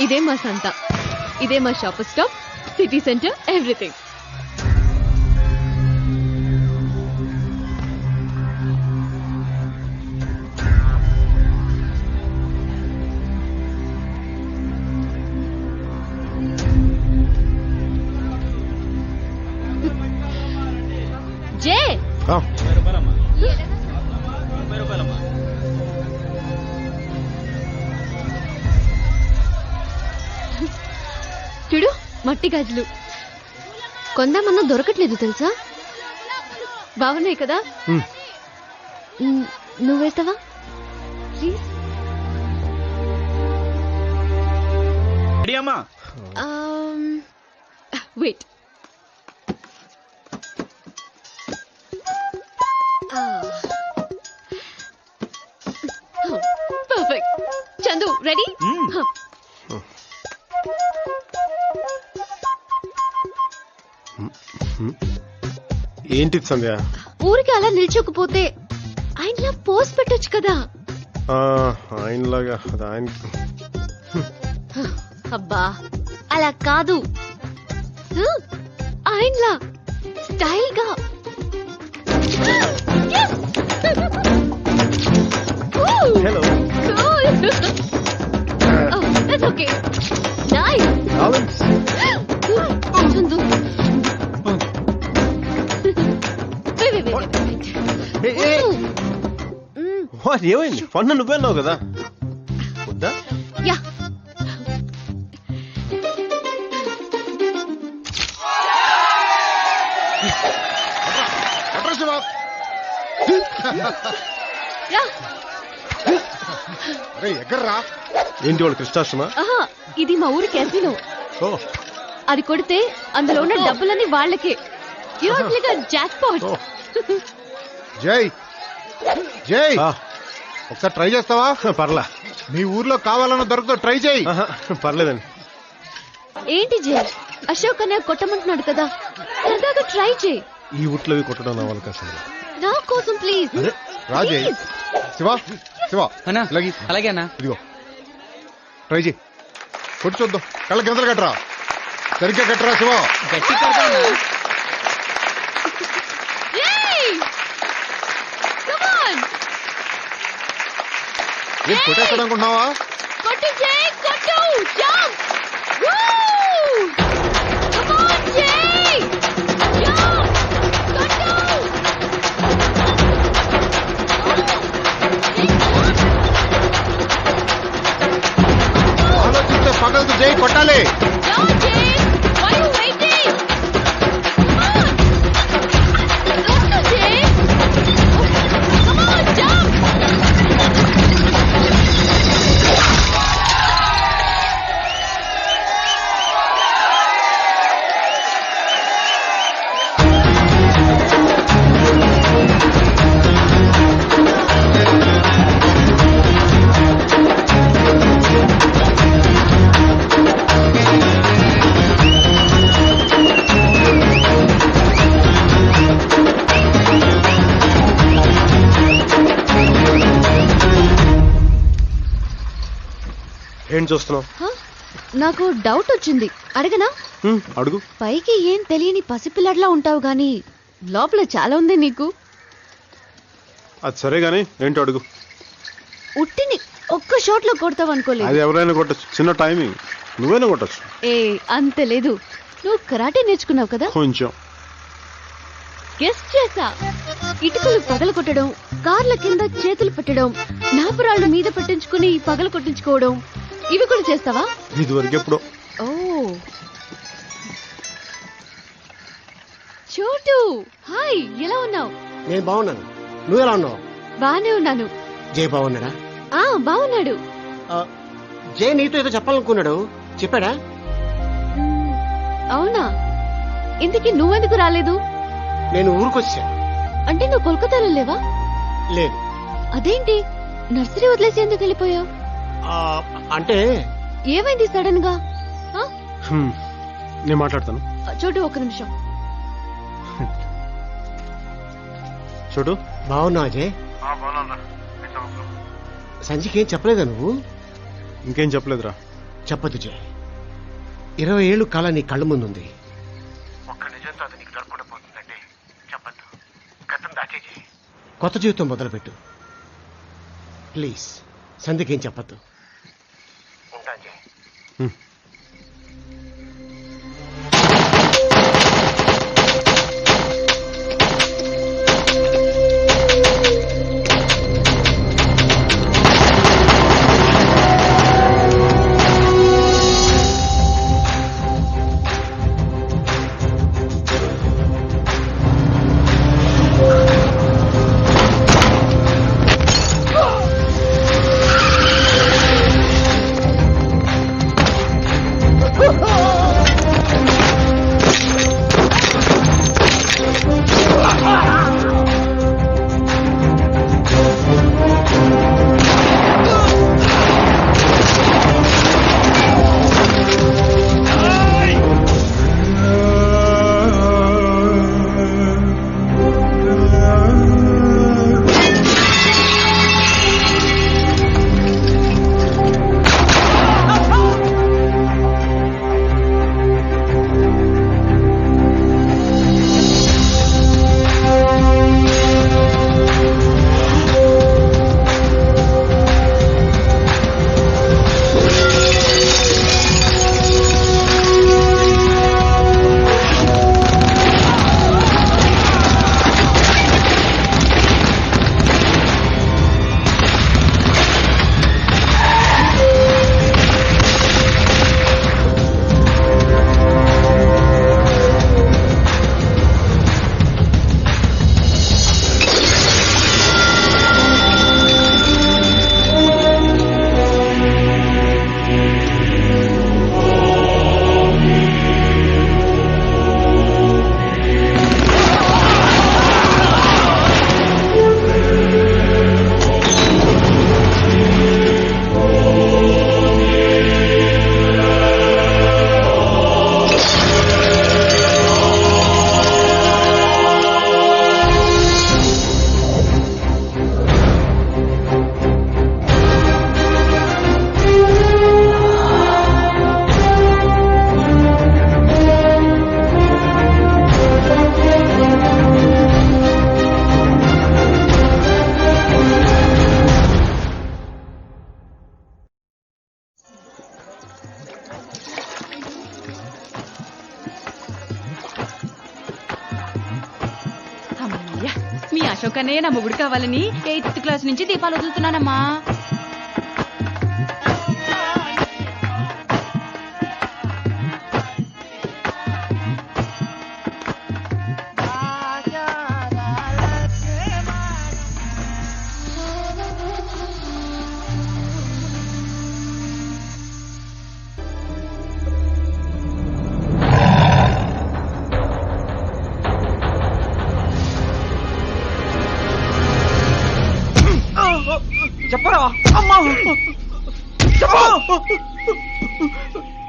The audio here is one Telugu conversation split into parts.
ఇదే మా సంత, ఇదే మా shop stop, city centre, everything. జే చూడు, మట్టి గాజులు కొందామన్నా దొరకట్లేదు తెలుసా. బాగున్నాయి కదా. నువ్వు వేస్తావా please? Wait. Perfect. Chandu ready? ఏంటి సంధ్య? ఊరికి అలా నిల్చోకపోతే ఆయనలా పోస్ పెట్టొచ్చు కదా. ఆయనలాగా ఆయన. అబ్బా అలా కాదు, ఆయనలా స్టైల్ గా. హలో. Okay nice. చందు ఏమైంది? ఫన్ నువ్వే అన్నావు కదా. వద్దా? యా. ఎక్కడ్రా? ఏంటి వాళ్ళు కృష్ణాష్టమా? ఇది మా ఊరి క్యాసినో. అది కొడితే అందులో ఉన్న డబ్బులన్నీ వాళ్ళకే. Jackpot. జై జై, ఒకసారి ట్రై చేస్తావా? పర్లా. మీ ఊర్లో కావాలన్నా దొరకదు, ట్రై చేయి. పర్లేదండి. ఏంటి జై, అశోక్ అనే కొట్టమంటున్నాడు కదా, సరదాగా ట్రై చేయి. ఈ ఊట్లోవి కొట్టడం నా వాళ్ళకి అసలు. నా కోసం ప్లీజ్. రాజే, శివ శివ అలాగే అన్నా. ఇదిగో ట్రై చేయి, కొట్టి చూద్దాం. కళ్ళ గింతలు కట్టరా, సరిగ్గా కట్టరా శివ. గట్టి కడతా. ఏం కొట్టేస్తాడనుకుంటున్నావా? కొట్టు జై, కొట్టు. జంప్. కమ్ ఆన్ జై, జంప్. కొట్టు. ఆలోచిస్తే పగలదు జై, కొట్టాలి. Down, Jay. Why are you waiting? Come on. Go to Jay. Come on, jump. ఏం చూస్తున్నావు? నాకు డౌట్ వచ్చింది, అడగనా? అడుగు. పైకి ఏం తెలియని పసిపిల్లడ్లా ఉంటావు గాని లోపల చాలా ఉంది నీకు. అది సరే గానీ ఏంటో అడుగు. ఉట్టిని ఒక్క షాట్ లో కొడతావు అనుకోలేదు. అది ఎవరైనా కొట్టచ్చు, చిన్న టైమింగ్. నువ్వైనా కొట్టచ్చు. అంత లేదు. నువ్వు కరాటే నేర్చుకున్నావు కదా. కొంచెం గెస్ట్ చేసా. ఇటుకలు పగల కొట్టడం, కార్ల కింద చేతులు పెట్టడం, నాపురాళ్ళు మీద పెట్టించుకుని పగల కొట్టించుకోవడం, ఇవి కూడా చేస్తావా? ఇదివరకు ఎప్పుడో. ఓ చోటు, హాయ్, ఎలా ఉన్నావు? నేను బాగున్నాను, నువ్వు ఎలా ఉన్నావు? బానే ఉన్నాను. జై బాగున్నాడా? బాగున్నాడు. జై నీతో ఏదో చెప్పాలనుకున్నాడు, చెప్పాడా? అవునా? ఇంతకీ నువ్వెందుకు రాలేదు? నేను ఊరికొచ్చా. అంటే నువ్వు కోల్కతాలో లేవా? లేదు. అదేంటి నర్సరీ వదిలేసి ఎందుకు వెళ్ళిపోయావు? అంటే ఏమైంది సడన్ గా? నేను మాట్లాడతాను. చోటు, ఒక్క నిమిషం. చోటు, బాగున్నావా జై? సంజయ్కి ఏం చెప్పలేదా నువ్వు? ఇంకేం చెప్పలేదురా. చెప్పదు జే. 20 ఏళ్ళు కాలం నీ కళ్ళ ముందుంది. ఒక్క నిజంతో అది నీకు దొరకకుండా పోతుందంటే చెప్పద్దు. గతం దాచేజే. కొత్త జీవితం మొదలుపెట్టు. ప్లీజ్ సంధికేం చెప్పద్దు. ఉంటాను జే. మీ అశోక్ అన్నయ్య నా మొగుడు కావాలని 8th క్లాస్ నుంచి దీపాలు వదులుతున్నానమ్మా.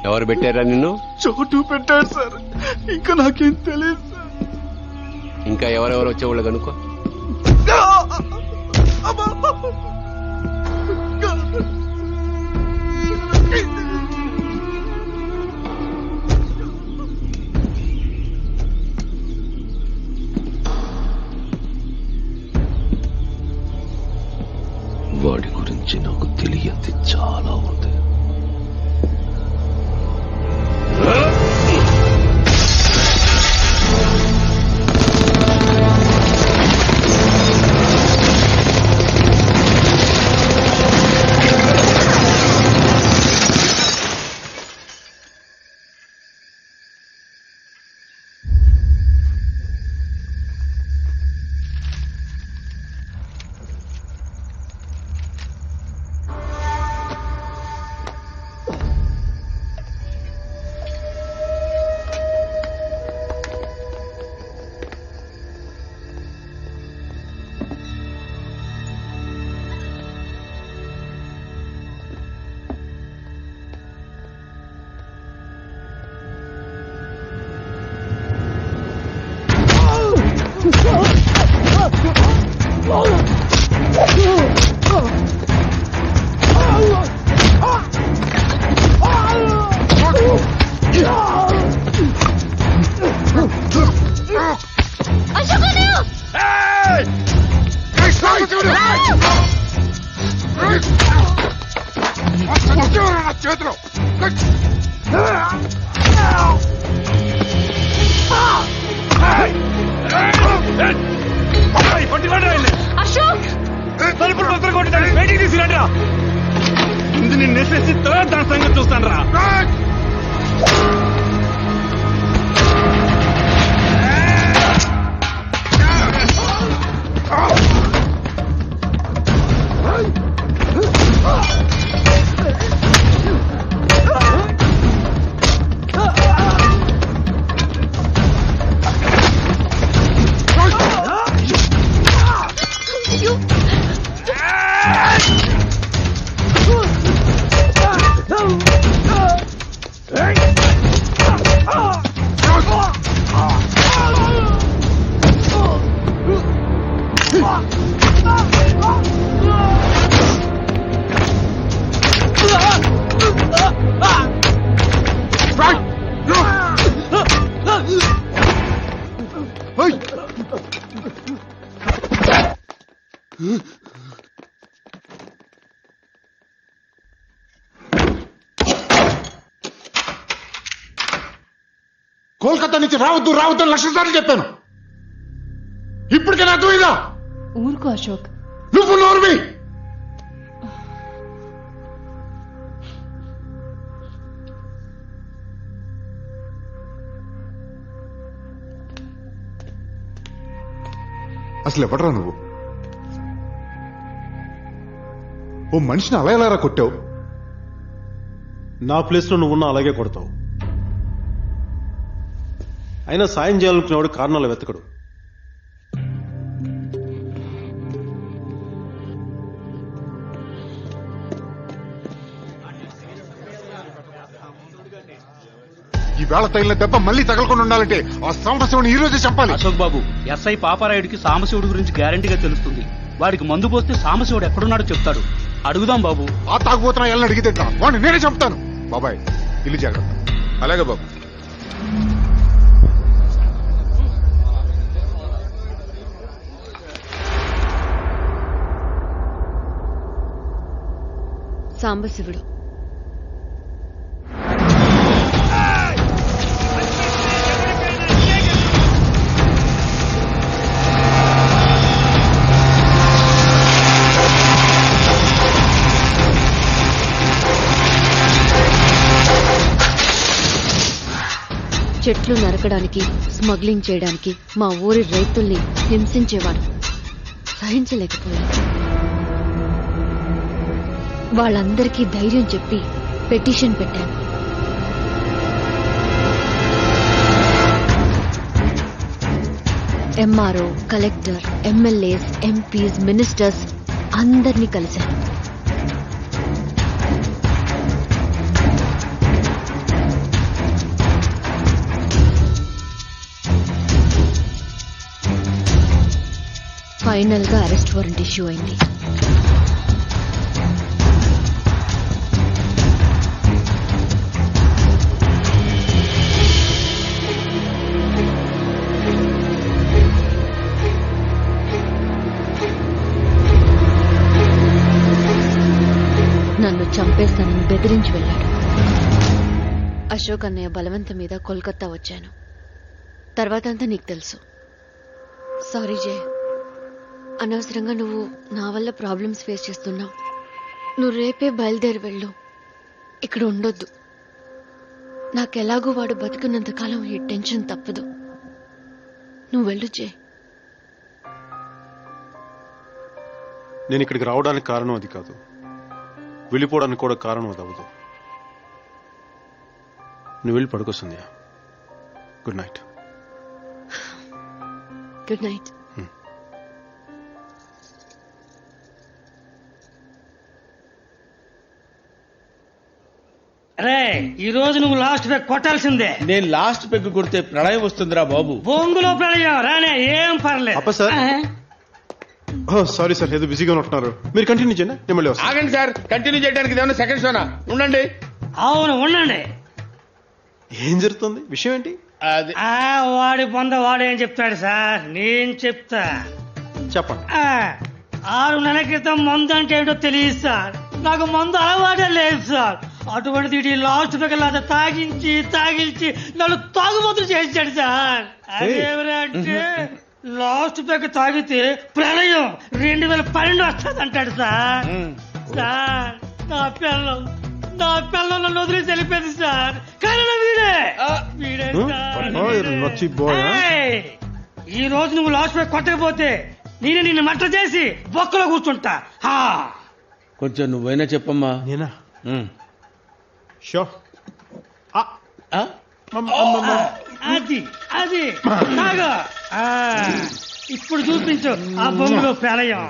ఎవరు పెట్టారా నిన్ను? చోటు పెట్టారు సార్. ఇంకా నాకేం తెలియదు సార్. ఇంకా ఎవరెవరు వచ్చేవాళ్ళు కనుక్కో. వాడి గురించి నాకు తెలియంది చాలా ఉంది. చేతిలో అశోక్ తలుపులు పత్రం కొట్టి బయటికి తీసుకురండి రా. ముందు నిన్ను నెసేసి తర్వాత దాని సంగతి చూస్తాను రా. కోల్కతా నుంచి రావద్దు రావద్దు లక్ష సార్లు చెప్పాను. ఇప్పటికైనా అర్థమైందా? ఊరుకో అశోక్. నువ్వు నోర్మి. అసలు ఎవడరా నువ్వు? ఓ మనిషిని అలా ఎలారా కొట్టావు? నా ప్లేస్ లో నువ్వున్నా అలాగే కొడతావు. అయినా సాయం చేయాలనుకునేవాడు కారణాలు వెతకడు. ఈ వేళ తగిలిన దెబ్బ మళ్ళీ తగలకుండా ఉండాలంటే ఆ సాంబశివుని ఈ రోజే చంపాలి. అశోక్ బాబు, ఎస్ఐ పాపారాయుడికి సాంబశివుడి గురించి గ్యారంటీగా తెలుస్తుంది. వాడికి మందు పోస్తే సాంబశివుడు ఎక్కడున్నాడో చెప్తాడు. అడుగుదాం బాబు. ఆ తాగుపోతున్నా ఎల్లని అడిగితే వాడిని నేనే చంపుతాను. బాబాయ్ ఇల్లు జాగ్రత్త. అలాగే బాబు. సాంబశివుడు చెట్లు నరకడానికి, స్మగ్లింగ్ చేయడానికి మా ఊరి రైతుల్ని హింసించేవాడు. సహించలేకపోయాను. వాళ్ళందరికీ ధైర్యం చెప్పి పెటిషన్ పెట్టాను. MRO, collector, MLAs, MPs, ministers అందరినీ కలిశాను. ఫైనల్ గా అరెస్ట్ వారెంట్ ఇష్యూ అయింది. నన్ను చంపేస్తానని బెదిరించి వెళ్ళాడు. అశోక్ అన్నయ్య బలవంతం మీద కోల్కతా వచ్చాను. తర్వాత అంతా నీకు తెలుసు. సారీ జే, అనవసరంగా నువ్వు నా వల్ల ప్రాబ్లమ్స్ ఫేస్ చేస్తున్నావు. నువ్వు రేపే బయలుదేరి వెళ్ళు. ఇక్కడ ఉండొద్దు. నాకెలాగూ వాడు బతుకున్నంత కాలం ఈ టెన్షన్ తప్పదు. నువ్వు వెళ్ళు జే. నేను ఇక్కడికి రావడానికి కారణం అది కాదు, వెళ్ళిపోవడానికి కూడా కారణం అది అవ్వదు. నువ్వు వెళ్ళి పడుకో Sandhya. Good night. Good night. రే, ఈ రోజు నువ్వు లాస్ట్ పెగ్ కొట్టాల్సిందే. నేను లాస్ట్ పెగ్ కొడితే ప్రళయం వస్తుందిరా బాబు. బొంగులో ప్రళయం రానే, ఏం పర్లేదు. అప్ప సార్. సారీ సార్, ఏదో బిజీగా ఉంటున్నారు. మీరు కంటిన్యూ చేయండి, నేను మళ్ళీ వస్తాను. ఆగండి సార్, కంటిన్యూ చేయడానికి ఏమైనా సెకండ్ షోనా? ఉండండి. అవును, ఉండండి. ఏం జరుగుతుంది? విషయం ఏంటి? అది వాడి పొంద వాడు ఏం చెప్తాడు సార్, నేను చెప్తా. చెప్పండి. 6 నెలల క్రితం మందు అంటే ఏంటో తెలియదు సార్. నాకు మందు అలవాటే లేదు సార్. అటువంటిది లాస్ట్ పెగలాద తాగించి నన్ను తాగుబోతులు చేశాడు సార్. అదేమిటంటే లాస్ట్ పెగ తాగితే ప్రళయం 2012 వస్తుంది అంటాడు సార్. సార్ నా పిల్లలు నన్ను వదిలేసి వెళ్ళిపోయింది సార్. కానీ వీడే సార్. ఈ రోజు నువ్వు లాస్ట్ పెగ కొట్టకపోతే నిన్ను మట్ట చేసి బొక్కలో కూర్చుంటా. కొంచెం నువ్వైనా చెప్పమ్మా. నేనా? షో అది నాగా ఇప్పుడు చూపించు ఆ బొమ్మలో ప్రళయం.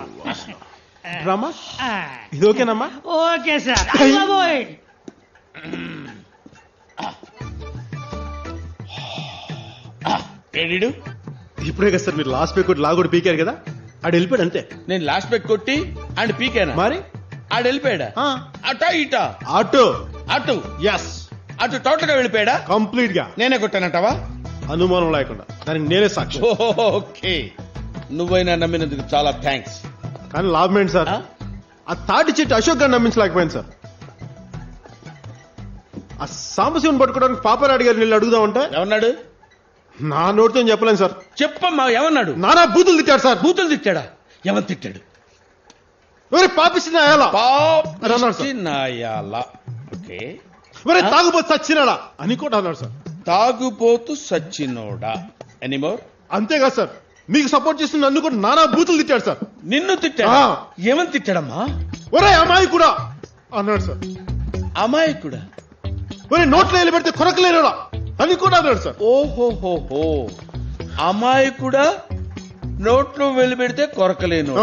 రామా ఇది ఓకేనమ్మా? Okay sir. బాబోయ్ ఏడిడు? ఇప్పుడే కదా సార్ మీరు లాస్ట్ పేక్ లాగోడు పీకారు కదా, ఆడు వెళ్ళిపోయాడు అంతే. నేను లాస్ట్ పెక్ కొట్టి అండ్ పీకేనా? మరి ఆడు వెళ్ళిపోయాడా? అటా ఇటా? అటు అటు ఎస్ అటు టోటల్ గా వెళ్ళిపోయాడా? కంప్లీట్ గా. నేనే కొట్టానంటావా? అనుమానం లేకుండా దానికి నేనే సాక్షి. ఓకే, నువ్వైనా నమ్మినందుకు చాలా థ్యాంక్స్. కానీ లాభం ఏంటి సార్? ఆ తాటి చెట్టు అశోక్ గారిని నమ్మించలేకపోయింది సార్. ఆ సాంబశివుని పట్టుకోవడానికి పాపరాడి గారిని వెళ్ళి అడుగుదామంటే ఏమన్నాడు? నా నోటితో చెప్పలేను సార్. చెప్పమ్మా, ఏమన్నాడు? నానా బూతులు తిట్టాడు సార్. బూతులు తిట్టాడా? ఎవరు తిట్టాడు? పాపిస్తున్నా ఓకే, తాగుబోతు సచ్చినాడా అని కూడా అన్నాడు సార్. తాగుపోతూ సచ్చినోడా ఎనీమోర్? అంతేకాదు సార్, మీకు సపోర్ట్ చేస్తున్న నన్ను కూడా నానా బూతులు తిట్టాడు సార్. నిన్ను తిట్టాడా? ఏమని తిట్టాడమ్మా? ఒరే అమ్మాయి కూడా అన్నాడు సార్. అమ్మాయి కూడా? ఒరే నోట్లో వెళ్ళి పెడితే కొరకలేరా అని కూడా అన్నాడు సార్. ఓహోహోహో, అమ్మాయి కూడా నోట్లో వెళ్ళి పెడితే కొరకలేను.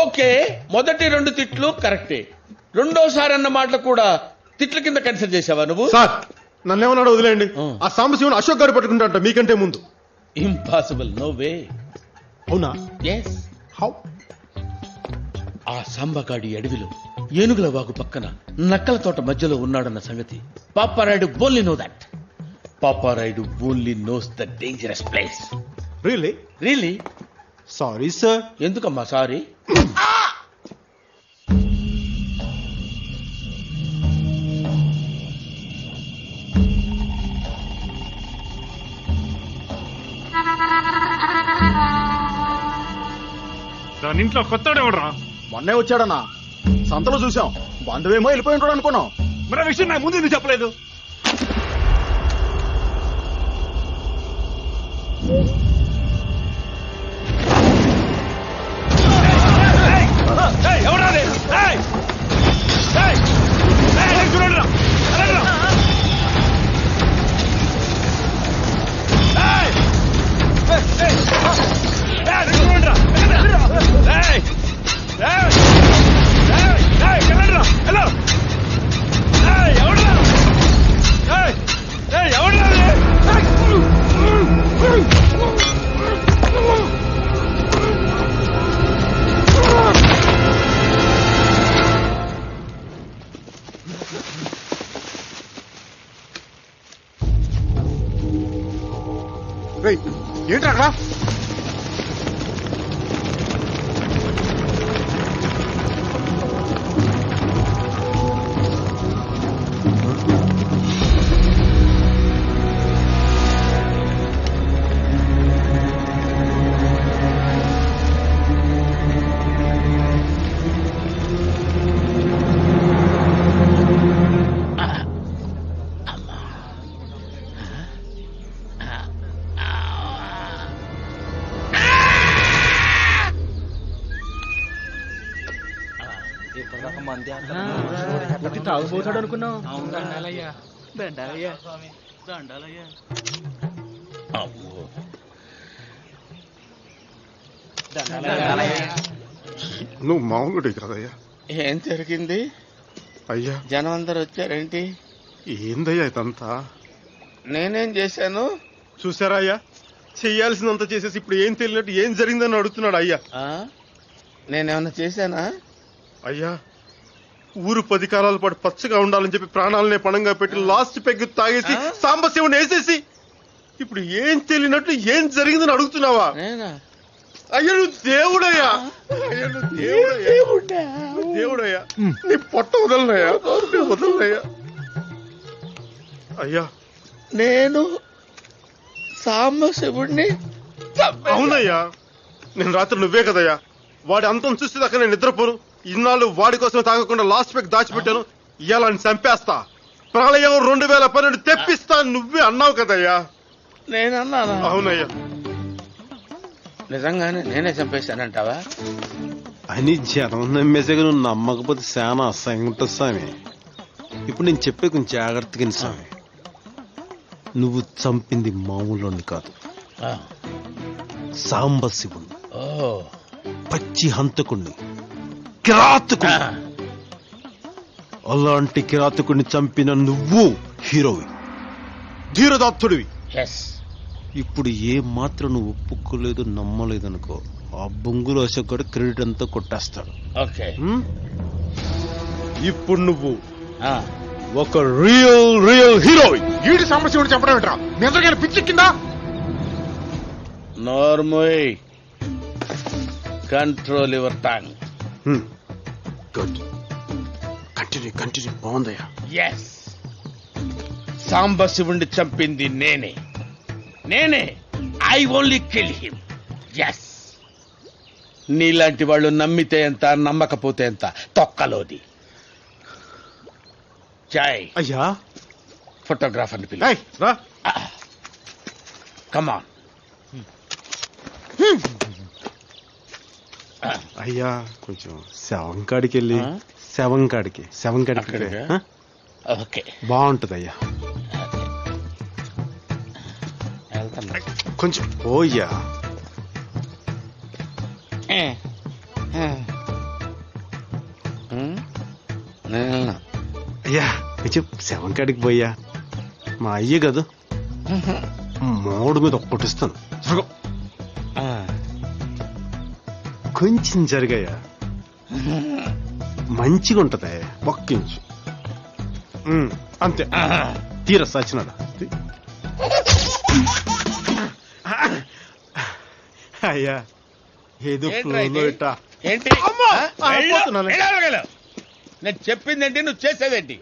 ఓకే, మొదటి 2 తిట్లు కరెక్టే. రెండోసారి అన్న మాటలు కూడా తిట్ల కింద కన్సిడర్ చేసావా నువ్వు? సార్ నన్ను ఏమన్నాడు వదిలేండి. ఆ సాంబశివుని అశోక్ గారు పట్టుకుంటాట మీకంటే ముందు. Impossible, no way. అవునా? ఎస్. హౌ? ఆ సాంబగాడి అడవిలో ఏనుగుల వాగు పక్కన నక్కల తోట మధ్యలో ఉన్నాడన్న సంగతి Paparayudu only know that. Paparayudu only knows the dangerous place. Really? Really? Sorry sir. ఎందుకమ్మా సారీ? దాని ఇంట్లో కొత్తవాడు ఎవడరా? మొన్నే వచ్చాడన్నా, సంతలో చూసాం. బంధువేమో వెళ్ళిపోయి ఉంటాడు అనుకున్నాం. మరి ఆ విషయం నాకు ముందు ఎందుకు చెప్పలేదు? ఎవరా చూడండి. ఏంటి అక్కడ? తాగుపోతాడు అనుకున్నాం. నువ్వు మామూలుడే కదయ్యా. ఏం జరిగింది అయ్యా? జనం అందరు వచ్చారేంటి? ఏందయ్యా ఇదంతా? నేనేం చేశాను? చూసారా అయ్యా, చెయ్యాల్సినంత చేసేసి ఇప్పుడు ఏం తెలియనట్టు ఏం జరిగిందని అడుగుతున్నాడు అయ్యా. నేనేమన్నా చేశానా? అయ్యా, ఊరు 10 కాలాల పాటు పచ్చగా ఉండాలని చెప్పి ప్రాణాలనే పణంగా పెట్టి లాస్ట్ పెగ్గు తాగేసి సాంబశివుని వేసేసి ఇప్పుడు ఏం తెలియనట్టు ఏం జరిగిందని అడుగుతున్నావా? నేనా? అయ్యా నువ్వు దేవుడయ్యా, అయ్యా నువ్వు దేవుడయ్యా, దేవుడయ్యా, నీ పొట్ట వదలనయ్యా, వదలనయ్యా. అయ్యా నేను సాంబశివుడిని అవునయ్యా, నేను రాత్రి నువ్వే కదయ్యా వాడి అంతం చూసేదాకా నేను నిద్రపోను. ఇన్నాళ్ళు వాడి కోసం తాగకుండా లాస్ట్ పెగ్ దాచిపెట్టాను. ఇవాళ చంపేస్తా, ప్రళయం 2012 తెప్పిస్తా నువ్వే అన్నావు కదయ్యా. నేనన్నానా? అవునయ్యా. నిజంగానే నేనే చంపేశానంటావా? అని జనం నమ్మేసాక నువ్వు నమ్మకపోతే చాలా అసహ్యంగా ఉంటుంది స్వామి. ఇప్పుడు నేను చెప్పే కొంచెం జాగ్రత్తగా స్వామి. నువ్వు చంపింది మామూలు కాదు, సాంబశివుణ్ణి, పచ్చి హంతకుణ్ణి, కిరాతకుణ్ణి. అలాంటి కిరాతకుడిని చంపిన నువ్వు హీరోవి, ధీరదాత్తుడివి. ఇప్పుడు ఏ మాత్రం నువ్వు ఒప్పుకోలేదు, నమ్మలేదు అనుకో, ఆ బొంగులు అశోక్ గారు క్రెడిట్ అంతా కొట్టేస్తాడు. ఇప్పుడు నువ్వు ఒక రియల్ హీరోవి. ఈడు సాంబశివుడు చెప్పడం ఏంట్రా? మీ అందరికీ పిచ్చెక్కిందా? నోర్మోయ్, control your tongue. Good, continue. బాగుందయ్యా. ఎస్, సాంబశివుణ్ణి చంపింది నేనే. I only kill him. Yes, నీలాంటి వాళ్ళు నమ్మితే ఎంత, నమ్మకపోతే ఎంత, తొక్కలోది. జై అయ్యా, ఫోటోగ్రాఫర్ని పిల్ల. కమాన్. అయ్యా కొంచెం శవంకాడికి వెళ్ళి శవంకాడికి ఓకే, బాగుంటది అయ్యా. కొంచెం పోయ్యా. అయ్యా కొంచెం శవంకాడికి పోయ్యా. మా అయ్య కదా, మోడు మీద ఒక్కటిస్తాను. కొంచెం జరిగాయా, మంచిగా ఉంటదా ఒక్కించు. అంతే, తీర సచ్చినాడా. అయ్యా ఏదో ఏంటి? నేను చెప్పిందేంటి, నువ్వు చేసేదేంటి?